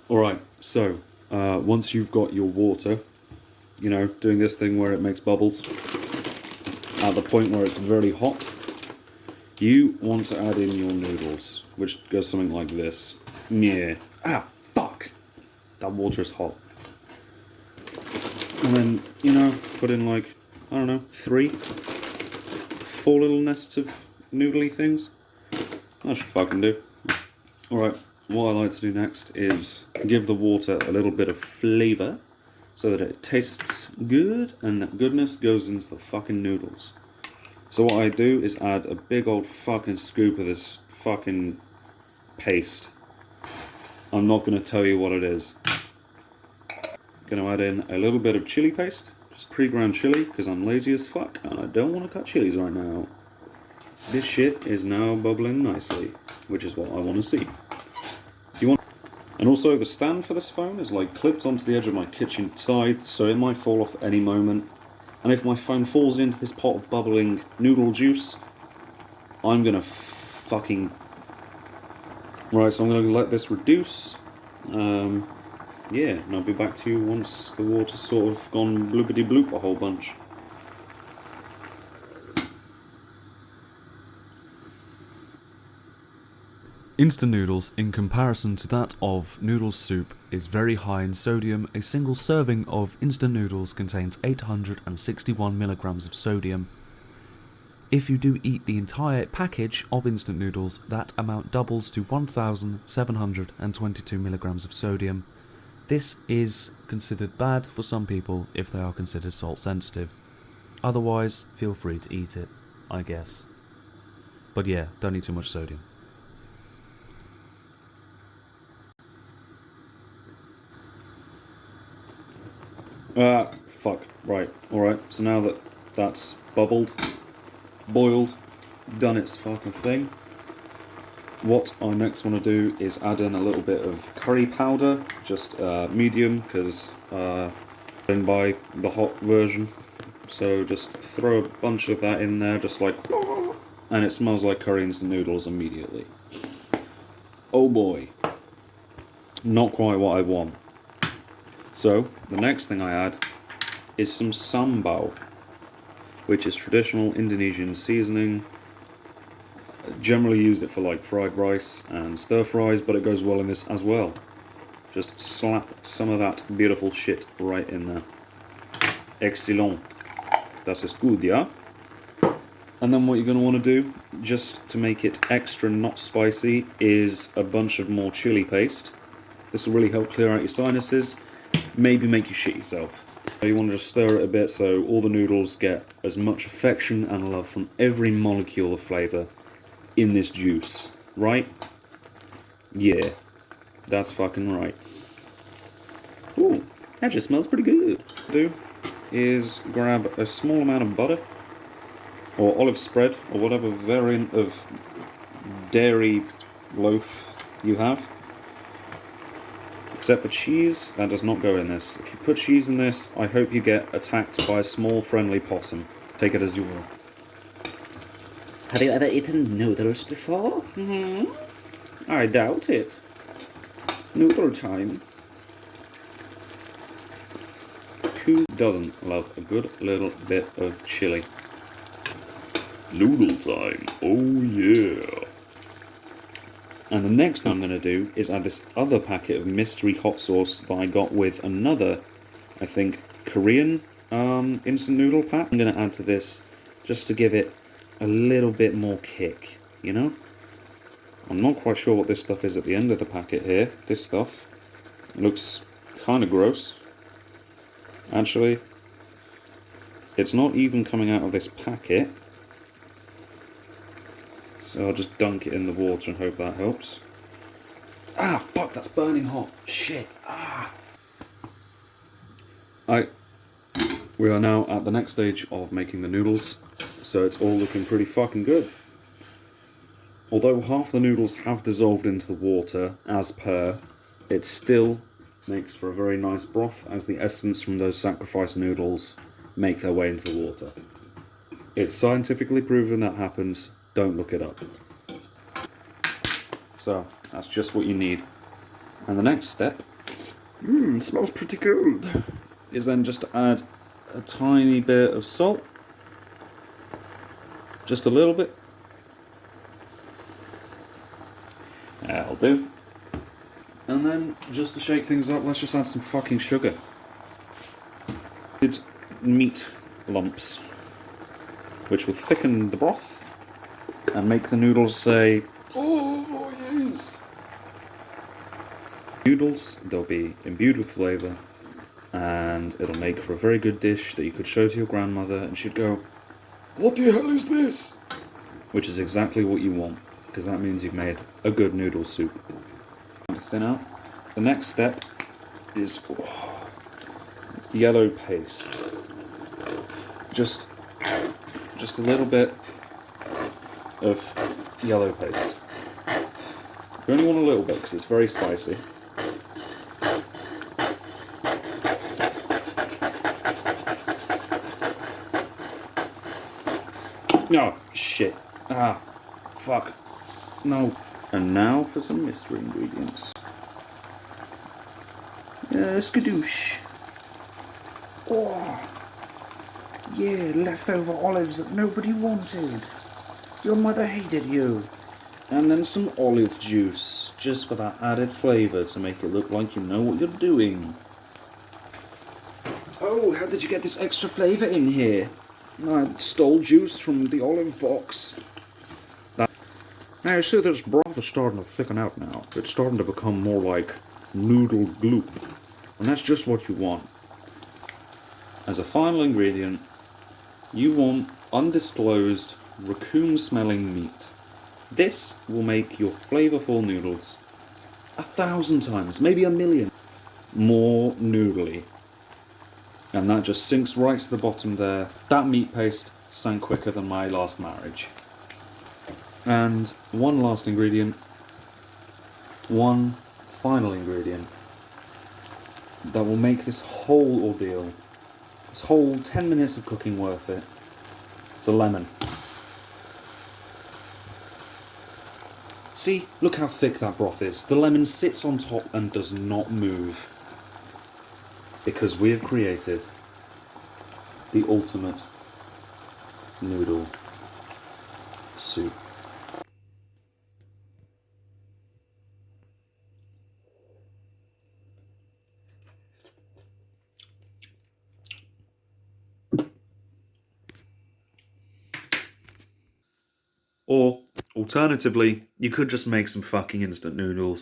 Alright, so, once you've got your water, you know, doing this thing where it makes bubbles, at the point where it's very hot, you want to add in your noodles, which goes something like this. Yeah. Ah, fuck! That water is hot. And then, you know, put in like, I don't know, 4 little nests of noodly things. That should fucking do. Alright, what I like to do next is give the water a little bit of flavour so that it tastes good and that goodness goes into the fucking noodles. So what I do is add a big old fucking scoop of this fucking paste. I'm not going to tell you what it is. Going to add in a little bit of chili paste, just pre-ground chili, because I'm lazy as fuck and I don't want to cut chilies right now. This shit is now bubbling nicely, which is what I want to see. And also the stand for this phone is like clipped onto the edge of my kitchen side, so it might fall off any moment. And if my phone falls into this pot of bubbling noodle juice, I'm gonna fucking... Right, so I'm gonna let this reduce. Yeah, and I'll be back to you once the water's sort of gone bloopity bloop a whole bunch. Instant noodles, in comparison to that of noodle soup, is very high in sodium. A single serving of instant noodles contains 861 milligrams of sodium. If you do eat the entire package of instant noodles, that amount doubles to 1,722 milligrams of sodium. This is considered bad for some people if they are considered salt sensitive. Otherwise, feel free to eat it, I guess. But yeah, don't eat too much sodium. Fuck. Right, alright, so now that that's bubbled, boiled, done its fucking thing, what I next want to do is add in a little bit of curry powder, just medium, because in by the hot version. So just throw a bunch of that in there, just like, and it smells like curry instant noodles immediately. Oh boy. Not quite what I want. So, the next thing I add is some sambal, which is traditional Indonesian seasoning. Generally use it for like fried rice and stir fries, but it goes well in this as well. Just slap some of that beautiful shit right in there. Excellent. Das ist gut, yeah? And then what you're going to want to do, just to make it extra not spicy, is a bunch of more chili paste. This will really help clear out your sinuses, maybe make you shit yourself. You want to just stir it a bit so all the noodles get as much affection and love from every molecule of flavour in this juice, right? Yeah, that's fucking right. Ooh, that just smells pretty good. What to do is grab a small amount of butter, or olive spread, or whatever variant of dairy loaf you have. Except for cheese, that does not go in this. If you put cheese in this, I hope you get attacked by a small friendly possum. Take it as you will. Have you ever eaten noodles before? I doubt it. Noodle time. Who doesn't love a good little bit of chili? Noodle time, oh yeah. And the next thing I'm going to do is add this other packet of mystery hot sauce that I got with another, I think, Korean instant noodle pack. I'm going to add to this just to give it a little bit more kick, you know? I'm not quite sure what this stuff is at the end of the packet here. This stuff looks kind of gross. Actually, it's not even coming out of this packet. So I'll just dunk it in the water and hope that helps. Ah, fuck, that's burning hot. Shit, ah. We are now at the next stage of making the noodles, so it's all looking pretty fucking good. Although half the noodles have dissolved into the water, as per, it still makes for a very nice broth as the essence from those sacrificed noodles make their way into the water. It's scientifically proven that happens. Don't look it up. So, that's just what you need. And the next step Smells pretty good. Is then just to add a tiny bit of salt. Just a little bit. That'll do. And then, just to shake things up, let's just add some fucking sugar. Good meat lumps, which will thicken the broth and make the noodles say, "Oh yes." Noodles, they'll be imbued with flavour, and it'll make for a very good dish that you could show to your grandmother, and she'd go, "What the hell is this?" Which is exactly what you want, because that means you've made a good noodle soup. Thin out. The next step is yellow paste. Just a little bit of yellow paste. You only want a little bit because it's very spicy. No, shit. Ah, fuck. No. And now for some mystery ingredients. Skadoosh. Oh, yeah, leftover olives that nobody wanted. Your mother hated you. And then some olive juice, just for that added flavour to make it look like you know what you're doing. Oh, how did you get this extra flavour in here? I stole juice from the olive box. Now you see this broth is starting to thicken out now. It's starting to become more like noodle gloop. And that's just what you want. As a final ingredient, you want undisclosed, raccoon-smelling meat. This will make your flavourful noodles 1,000 times, maybe 1,000,000, more noodly. And that just sinks right to the bottom there. That meat paste sank quicker than my last marriage. And one last ingredient, one final ingredient, that will make this whole ordeal, this whole 10 minutes of cooking worth it. It's a lemon. See, look how thick that broth is. The lemon sits on top and does not move. Because we have created the ultimate noodle soup. Or, alternatively, you could just make some fucking instant noodles